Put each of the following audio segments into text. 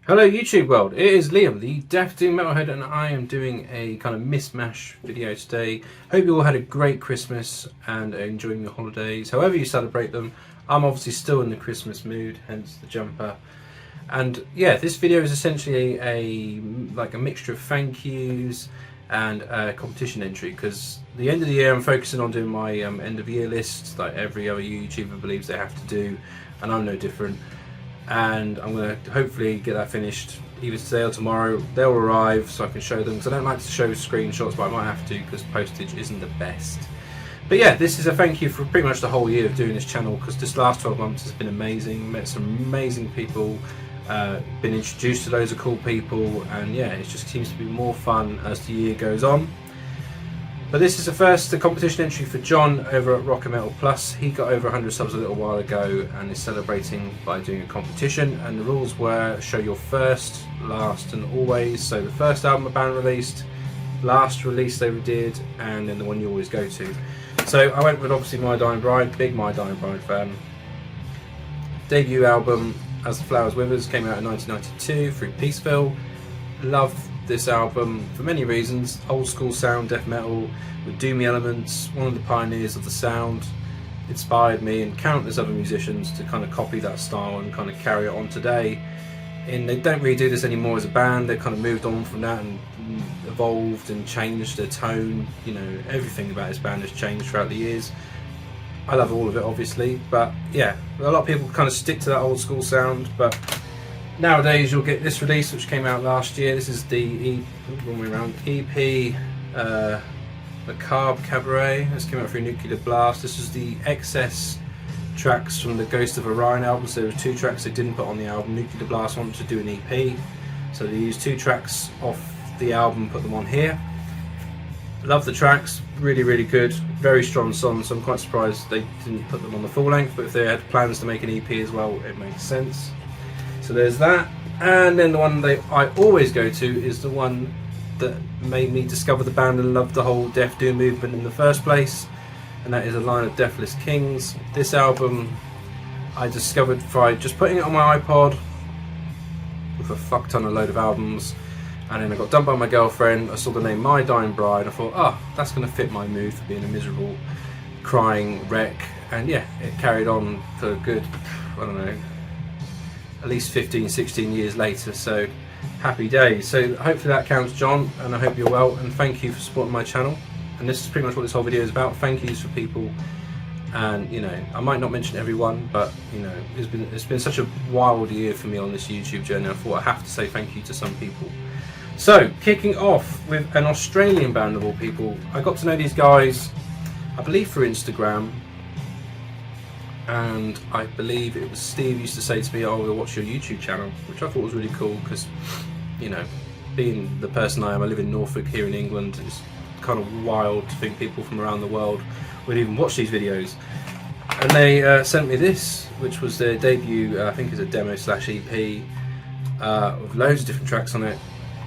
Hello YouTube world, it is Liam, the Deaf Doom Metalhead, and I am doing a kind of mismatch video today. Hope you all had a great Christmas and are enjoying your holidays, however you celebrate them. I'm obviously still in the Christmas mood, hence the jumper. And yeah, this video is essentially a mixture of thank yous and a competition entry, because the end of the year I'm focusing on doing my end of year list like every other YouTuber believes they have to do, and I'm no different. And I'm going to hopefully get that finished either today or tomorrow. They'll arrive so I can show them, because I don't like to show screenshots, but I might have to because postage isn't the best. But yeah, this is a thank you for pretty much the whole year of doing this channel, because this last 12 months has been amazing. Met some amazing people, been introduced to loads of cool people, and yeah, it just seems to be more fun as the year goes on. But this is the competition entry for John over at Rock and Metal Plus. He got over 100 subs a little while ago and is celebrating by doing a competition, and the rules were show your first, last and always. So the first album a band released, last release they did, and then the one you always go to. So I went with obviously My Dying Bride, big My Dying Bride fan. Debut album As the Flowers Withers came out in 1992 through Peaceville. Love this album for many reasons. Old school sound death metal with doomy elements, one of the pioneers of the sound. Inspired me and countless other musicians to kind of copy that style and kind of carry it on today. And they don't really do this anymore as a band. They've kind of moved on from that and evolved and changed their tone. You know, everything about this band has changed throughout the years. I love all of it obviously, but yeah, a lot of people kind of stick to that old school sound. But nowadays you'll get this release, which came out last year. This is the EP Macabre Cabaret. This came out through Nuclear Blast. This is the excess tracks from the Ghost of Orion album. So there were 2 tracks they didn't put on the album. Nuclear Blast wanted to do an EP, so they used 2 tracks off the album, put them on here. Love the tracks, really good, very strong songs, so I'm quite surprised they didn't put them on the full length, but if they had plans to make an EP as well, it makes sense. So there's that. And then the one that I always go to is the one that made me discover the band and love the whole Death Doom movement in the first place, and that is A Line of Deathless Kings. This album I discovered by just putting it on my iPod with a fuck ton of load of albums, and then I got dumped by my girlfriend. I saw the name My Dying Bride. I thought, oh, that's going to fit my mood for being a miserable, crying wreck. And yeah, it carried on for a good, I don't know, at least 15-16 years later, so happy days. So hopefully that counts, John, and I hope you're well, and thank you for supporting my channel. And this is pretty much what this whole video is about, thank yous for people. And you know, I might not mention everyone, but you know, it's been such a wild year for me on this YouTube journey. I thought I have to say thank you to some people. So kicking off with an Australian band of all people. I got to know these guys, I believe through Instagram, and I believe it was Steve used to say to me, oh, we'll watch your YouTube channel, which I thought was really cool, because you know, being the person I am, I live in Norfolk here in England. It's kind of wild to think people from around the world would even watch these videos. And they sent me this, which was their debut, I think it's a demo / EP, with loads of different tracks on it.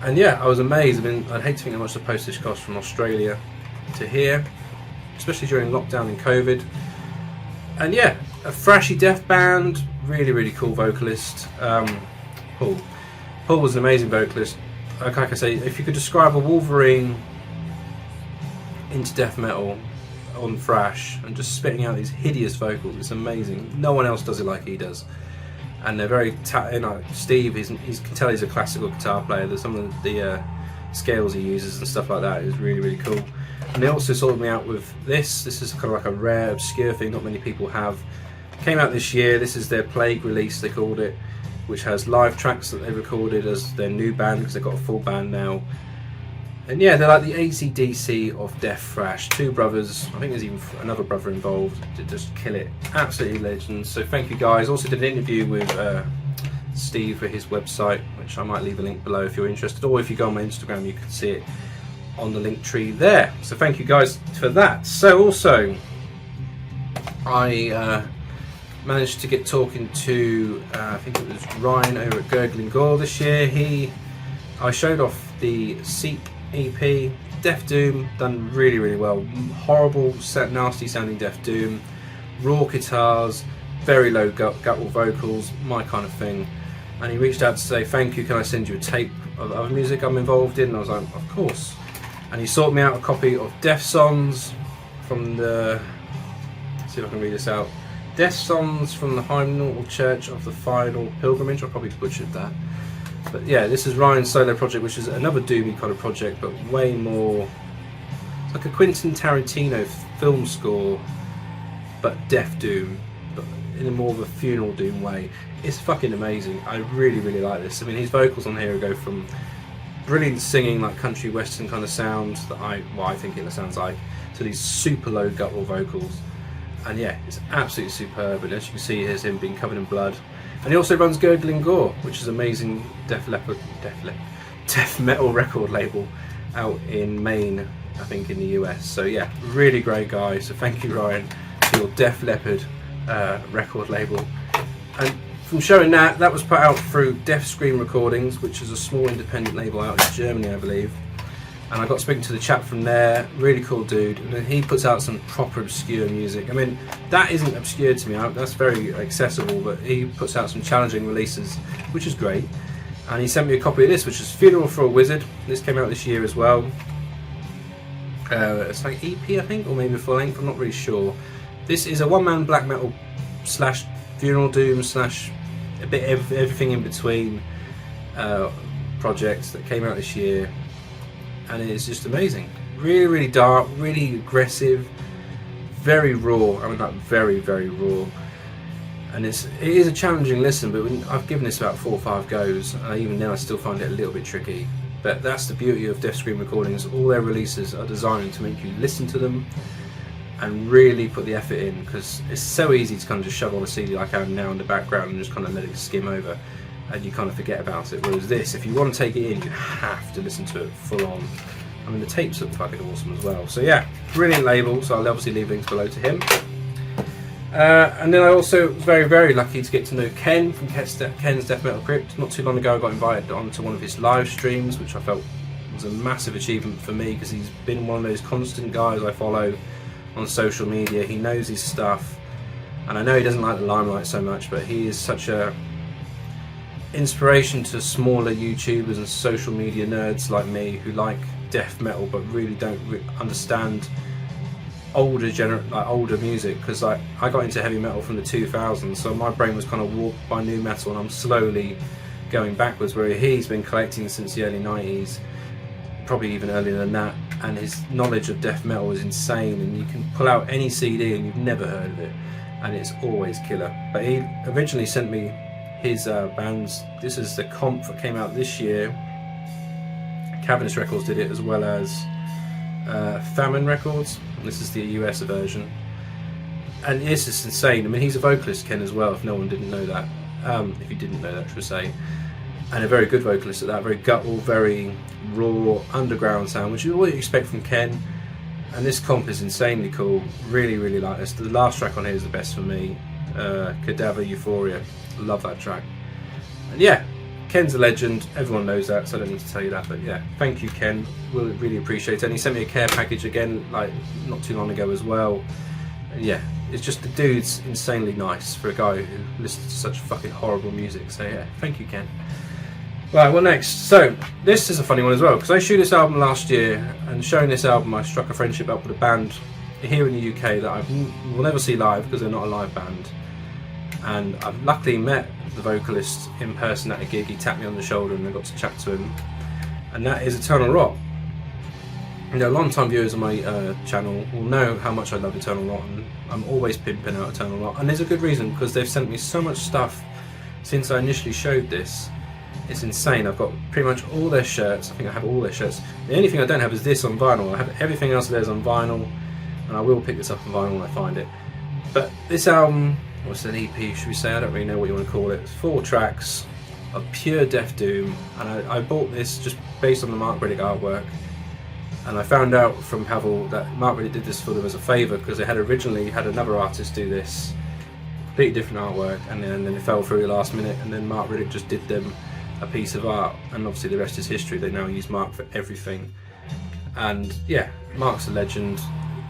And yeah, I was amazed. I mean, I'd hate to think how much the postage cost from Australia to here, especially during lockdown and COVID. And yeah, a thrashy death band, really cool vocalist. Paul was an amazing vocalist. Like I say, if you could describe a Wolverine into death metal on thrash and just spitting out these hideous vocals, it's amazing. No one else does it like he does. And they're very, you know, Steve, you can tell he's a classical guitar player. There's some of the scales he uses and stuff like that is really cool. And they also sorted me out with this. This is kind of like a rare, obscure thing not many people have. Came out this year. This is their Plague release, they called it, which has live tracks that they recorded as their new band, because they've got a full band now. And yeah, they're like the AC/DC of death thrash. 2 brothers, I think there's even another brother involved, to just kill it. Absolutely legends. So thank you guys. Also did an interview with Steve for his website, which I might leave a link below if you're interested, or if you go on my Instagram you can see it on the link tree there. So thank you guys for that. So also I managed to get talking to I think it was Ryan over at Gurgling Gore this year. I showed off the Seek EP, Death Doom, done really well. Horrible, nasty sounding Death Doom, raw guitars, very low guttural vocals, my kind of thing. and he reached out to say thank you, can I send you a tape of other music I'm involved in, and I was like, of course. And he sought me out a copy of Death Songs from the, let's see if I can read this out, Death Songs from the Hymnal Church of the Final Pilgrimage. I probably butchered that, but yeah, this is Ryan's solo project, which is another doomy kind of project, but way more, it's like a Quentin Tarantino film score, but death doom, but in a more of a funeral doom way. It's fucking amazing. I really, really like this. I mean, his vocals on here go from brilliant singing, like country western kind of sound that I think it sounds like, to these super low guttural vocals. And yeah, it's absolutely superb. And as you can see, here's him being covered in blood. And he also runs Gurgling Gore, which is an amazing death metal record label out in Maine, I think, in the US. So yeah, really great guy. So thank you, Ryan, for your Def Leppard record label. And from showing that was put out through Death Scream Recordings, which is a small independent label out in Germany, I believe. And I got speaking to the chap from there, really cool dude, and he puts out some proper obscure music. I mean, that isn't obscure to me, that's very accessible, but he puts out some challenging releases, which is great. And he sent me a copy of this, which is Funeral for a Wizard. This came out this year as well. It's like EP, I think, or maybe full length, I'm not really sure. This is a one-man black metal slash funeral doom slash a bit of everything in between projects that came out this year, and it's just amazing. Really, really dark, really aggressive, very raw. I mean, like very, very raw. And it is a challenging listen, but I've given this about 4 or 5 goes, and even then I still find it a little bit tricky. But that's the beauty of Death Scream Recordings. All their releases are designed to make you listen to them and really put the effort in, because it's so easy to kind of just shove on a CD like I am now in the background and just kind of let it skim over, and you kind of forget about it. Whereas this, if you want to take it in, you have to listen to it full on. I mean, the tapes look fucking awesome as well. So yeah, brilliant label. So I'll obviously leave links below to him. And then I also was very, very lucky to get to know Ken from Ken's Death Metal Crypt. Not too long ago I got invited onto one of his live streams, which I felt was a massive achievement for me, because he's been one of those constant guys I follow on social media. He knows his stuff, and I know he doesn't like the limelight so much, but he is such a inspiration to smaller YouTubers and social media nerds like me who like death metal but really don't understand older music, because I got into heavy metal from the 2000s, so my brain was kind of warped by new metal, and I'm slowly going backwards, where he's been collecting since the early 90s, probably even earlier than that, and his knowledge of death metal is insane, and you can pull out any CD and you've never heard of it, and it's always killer. But he originally sent me his bands. This is the comp that came out this year. Cavernous Records did it, as well as Famine Records, and this is the US version, and it's just insane. I mean, he's a vocalist, Ken, as well, if no one didn't know that, if you didn't know that, I should say, and a very good vocalist at that, very guttural, very raw, underground sound, which is what you expect from Ken. And this comp is insanely cool. Really, really like this. The last track on here is the best for me, Cadaver Euphoria. Love that track. And yeah, Ken's a legend, everyone knows that, so I don't need to tell you that, but yeah, thank you, Ken, we'll really appreciate it. And he sent me a care package again, like not too long ago as well. And yeah, it's just, the dude's insanely nice for a guy who listens to such fucking horrible music, so yeah, thank you, Ken. Right, well, next, so this is a funny one as well, because I shot this album last year, and showing this album I struck a friendship up with a band here in the UK that I will never see live, because they're not a live band. And I've luckily met the vocalist in person at a gig. He tapped me on the shoulder and I got to chat to him, and that is Eternal Rot. You know, long-time viewers of my channel will know how much I love Eternal Rot, and I'm always pimping out Eternal Rot, and there's a good reason, because they've sent me so much stuff since I initially showed this. It's insane. I've got pretty much all their shirts. I think I have all their shirts. The only thing I don't have is this on vinyl. I have everything else of theirs on vinyl, and I will pick this up on vinyl when I find it. But this album, what's an EP, should we say? I don't really know what you want to call it. It's 4 tracks of pure death doom, and I bought this just based on the Mark Riddick artwork. And I found out from Pavel that Mark Riddick did this for them as a favour, because they had originally had another artist do this, completely different artwork, and then it fell through the last minute, and then Mark Riddick just did them a piece of art, and obviously the rest is history. They now use Mark for everything, and yeah, Mark's a legend.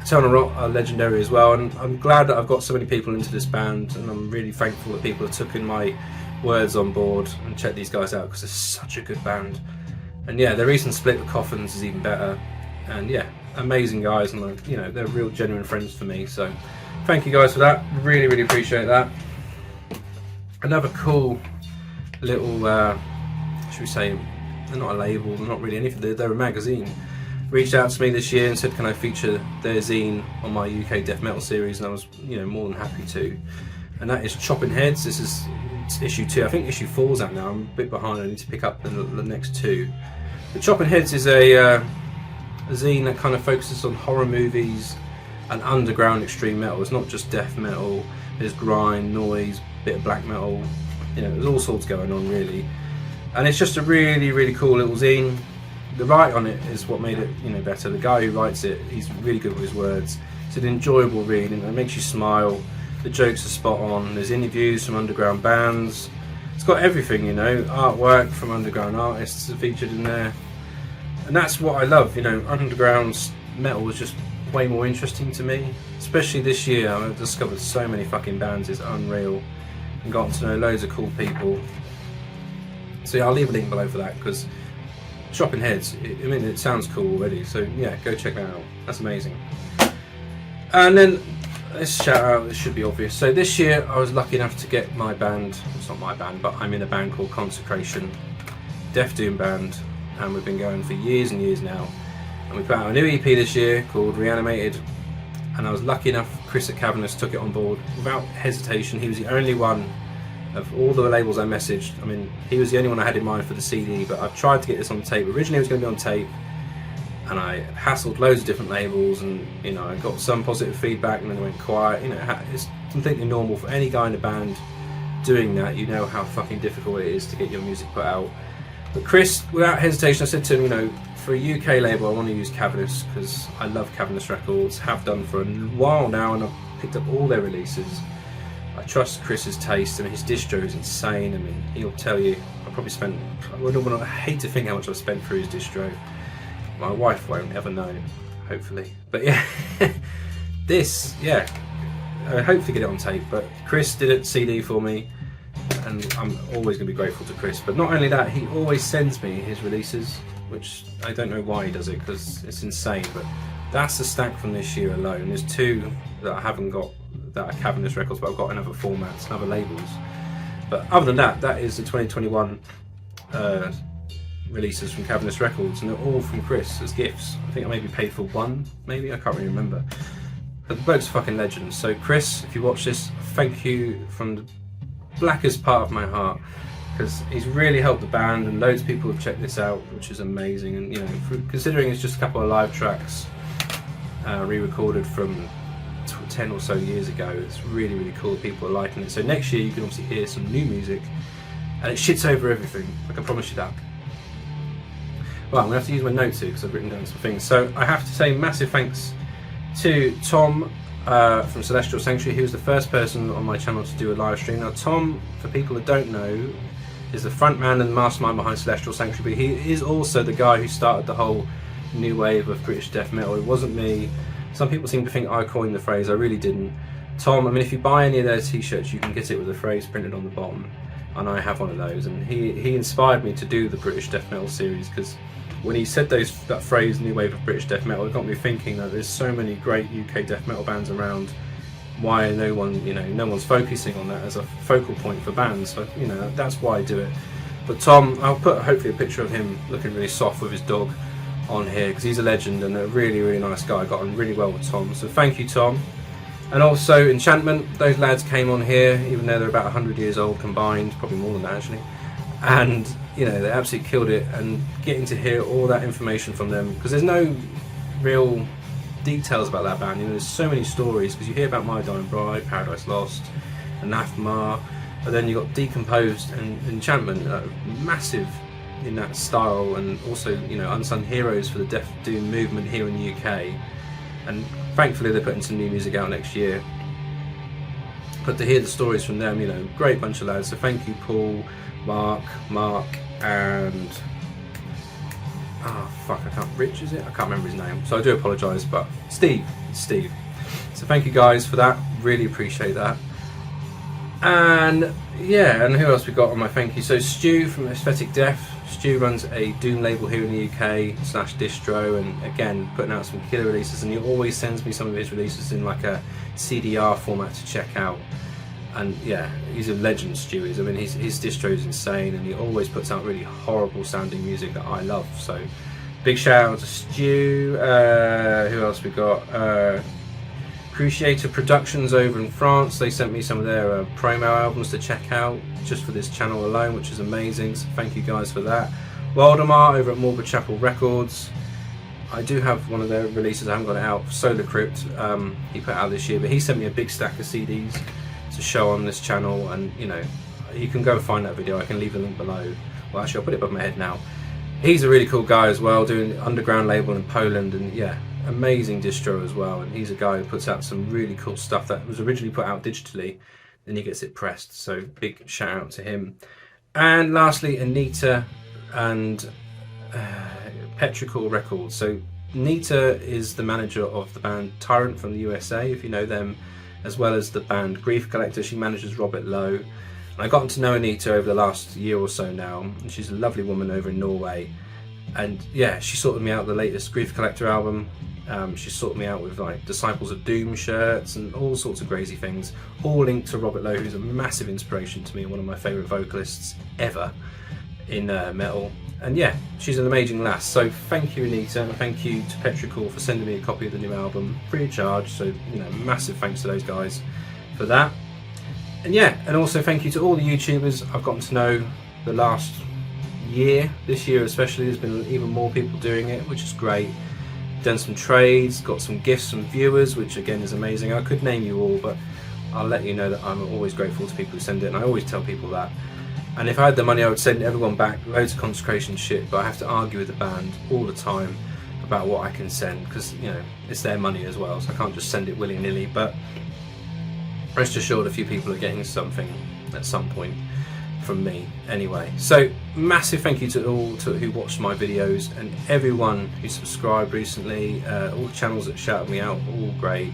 Eternal Rot are legendary as well, and I'm glad that I've got so many people into this band, and I'm really thankful that people have taken my words on board and check these guys out because they're such a good band. And yeah, their recent split with Coffins is even better. And yeah, amazing guys, and you know, they're real genuine friends for me. So thank you guys for that. Really appreciate that. Another cool little, should we say, they're not a label, they're not really anything, they're a magazine. Reached out to me this year and said, can I feature their zine on my UK death metal series, and I was, you know, more than happy to. And that is Choppin Headz. This is issue 2. I think issue 4's out now. I'm a bit behind. I need to pick up the next 2. But Choppin Headz is a zine that kind of focuses on horror movies and underground extreme metal. It's not just death metal. There's grind, noise, bit of black metal. You know, there's all sorts going on really. And it's just a really cool little zine. The write on it is what made it, you know, better. The guy who writes it, he's really good with his words. It's an enjoyable read and it makes you smile. The jokes are spot on. There's interviews from underground bands. It's got everything, you know, artwork from underground artists are featured in there. And that's what I love, you know, underground metal is just way more interesting to me. Especially this year, I've discovered so many fucking bands, it's unreal. And gotten to know loads of cool people. So yeah, I'll leave a link below for that because Choppin Headz, I mean, it sounds cool already, so yeah, go check that out. That's amazing. And then let's shout out, this should be obvious. So this year I was lucky enough to get my band, it's not my band, but I'm in a band called Consecration, Death Doom band, and we've been going for years and years now. And we put out a new EP this year called Reanimated, and I was lucky enough, Chris at Cavernous took it on board without hesitation. He was the only one of all the labels I messaged. I mean, he was the only one I had in mind for the CD, but I've tried to get this on tape. Originally it was going to be on tape, and I hassled loads of different labels, and you know, I got some positive feedback and then it went quiet. You know, it's completely normal for any guy in a band doing that. You know how fucking difficult it is to get your music put out. But Chris, without hesitation, I said to him, you know, for a UK label I want to use Cavernous because I love Cavernous Records, have done for a while now, and I've picked up all their releases. I trust Chris's taste. I mean, his distro is insane. I mean, he'll tell you, I probably spent, I hate to think how much I've spent through his distro. My wife won't ever know, hopefully. But yeah, this, yeah, I hopefully get it on tape. But Chris did a CD for me, and I'm always going to be grateful to Chris. But not only that, he always sends me his releases, which I don't know why he does it because it's insane. But that's the stack from this year alone. There's 2 that I haven't got that are Cavernous Records, but I've got in other formats and other labels. But other than that, that is the 2021 releases from Cavernous Records, and they're all from Chris as gifts. I think I maybe paid for 1, maybe, I can't really remember. But the bloke's a fucking legend. So Chris, if you watch this, thank you from the blackest part of my heart, because he's really helped the band, and loads of people have checked this out, which is amazing. And you know, considering it's just a couple of live tracks re-recorded from 10 or so years ago, it's really cool. People are liking it. So next year you can obviously hear some new music, and it shits over everything, I can promise you that. Well, I'm going to have to use my notes here because I've written down some things. So I have to say massive thanks to Tom from Celestial Sanctuary. He was the first person on my channel to do a live stream. Now Tom, for people that don't know, is the front man and mastermind behind Celestial Sanctuary, but he is also the guy who started the whole new wave of British death metal. It wasn't me. Some people seem to think I coined the phrase. I really didn't. Tom, I mean, if you buy any of their t-shirts, you can get it with a phrase printed on the bottom, and I have one of those. And he inspired me to do the British death metal series, because when he said that phrase, new wave of British death metal, it got me thinking that there's so many great UK death metal bands around. Why no one's focusing on that as a focal point for bands? So, you know, that's why I do it. But Tom, I'll put hopefully a picture of him looking really soft with his dog on here, because he's a legend and a really nice guy. I got on really well with Tom, so thank you, Tom. And also Enchantment, those lads came on here, even though they're about 100 years old combined, probably more than that actually, and you know, they absolutely killed it. And getting to hear all that information from them, because there's no real details about that band, you know, there's so many stories, because you hear about My Dying Bride, Paradise Lost, Anathema, but then you got Decomposed and Enchantment, massive in that style, and also, you know, unsung heroes for the Death Doom movement here in the UK. And thankfully they're putting some new music out next year. But to hear the stories from them, you know, great bunch of lads. So thank you, Paul, Mark, and Rich, is it? I can't remember his name, so I do apologise, but Steve. So thank you guys for that, really appreciate that. And yeah, and who else we got on my thank you? So Stu from Aesthetic Death. Stu runs a Doom label here in the UK / distro, and again putting out some killer releases, and he always sends me some of his releases in like a CDR format to check out. And yeah, he's a legend, Stu is. I mean, his distro is insane, and he always puts out really horrible sounding music that I love. So big shout out to Stu. Who else we got? Crucyator Productions over in France. They sent me some of their promo albums to check out just for this channel alone, which is amazing, so thank you guys for that. Waldemar over at Morbid Records. I do have one of their releases, I haven't got it out, Solar Crypt, he put out this year, but he sent me a big stack of CDs to show on this channel, and you know, you can go and find that video, I can leave the link below. Well, actually I'll put it above my head now. He's a really cool guy as well, doing an underground label in Poland, and yeah, amazing distro as well, and he's a guy who puts out some really cool stuff that was originally put out digitally, then he gets it pressed, so big shout out to him. And lastly, Anita and Petrichor Records. So Anita is the manager of the band Tyrant from the USA, if you know them, as well as the band Grief Collector. She manages Robert Lowe. And I've gotten to know Anita over the last year or so now, and she's a lovely woman over in Norway. And yeah, she sorted me out the latest Grief Collector album. She sorted me out with like Disciples of Doom shirts and all sorts of crazy things, all linked to Robert Lowe, who's a massive inspiration to me, one of my favourite vocalists ever in metal. And yeah, she's an amazing lass. So thank you, Anita, and thank you to Petrichor for sending me a copy of the new album free of charge. So you know, massive thanks to those guys for that. And yeah, and also thank you to all the YouTubers I've gotten to know the last year. This year especially, there's been even more people doing it, which is great. Done some trades, got some gifts from viewers, which again is amazing. I could name you all, but I'll let you know that I'm always grateful to people who send it, and I always tell people that. And if I had the money, I would send everyone back loads of Consecration shit, but I have to argue with the band all the time about what I can send, because you know, it's their money as well, so I can't just send it willy-nilly. But rest assured, a few people are getting something at some point from me anyway. So massive thank you to all who watched my videos, and everyone who subscribed recently, all the channels that shouted me out, all great,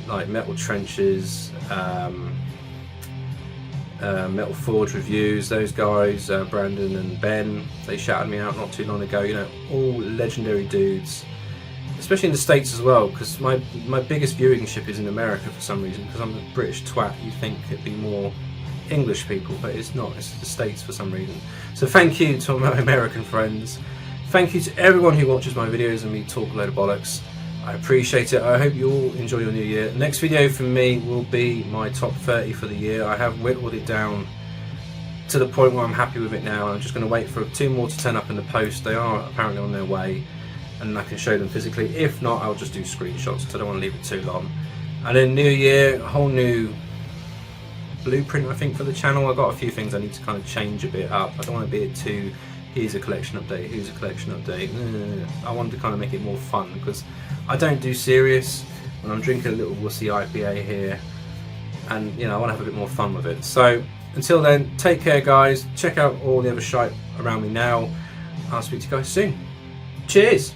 like Metal Trenches, Metal Forge Reviews, those guys, Brandon and Ben, they shouted me out not too long ago. You know, all legendary dudes, especially in the States as well, because my biggest viewership is in America for some reason, because I'm a British twat. You think it'd be more English people, but it's not, it's the States for some reason. So thank you to my American friends, thank you to everyone who watches my videos and me talk a load of bollocks. I appreciate it. I hope you all enjoy your new year. The next video from me will be my top 30 for the year. I have whittled it down to the point where I'm happy with it now. I'm just going to wait for 2 more to turn up in the post. They are apparently on their way, and I can show them physically. If not, I'll just do screenshots because I don't want to leave it too long. And then new year, a whole new blueprint I think for the channel. I've got a few things I need to kind of change a bit up. I don't want to be too, here's a collection update, here's a collection update. I wanted to kind of make it more fun, because I don't do serious when I'm drinking a little wussy IPA here, and you know, I want to have a bit more fun with it. So until then, take care guys, check out all the other shite around me now. I'll speak to you guys soon. Cheers.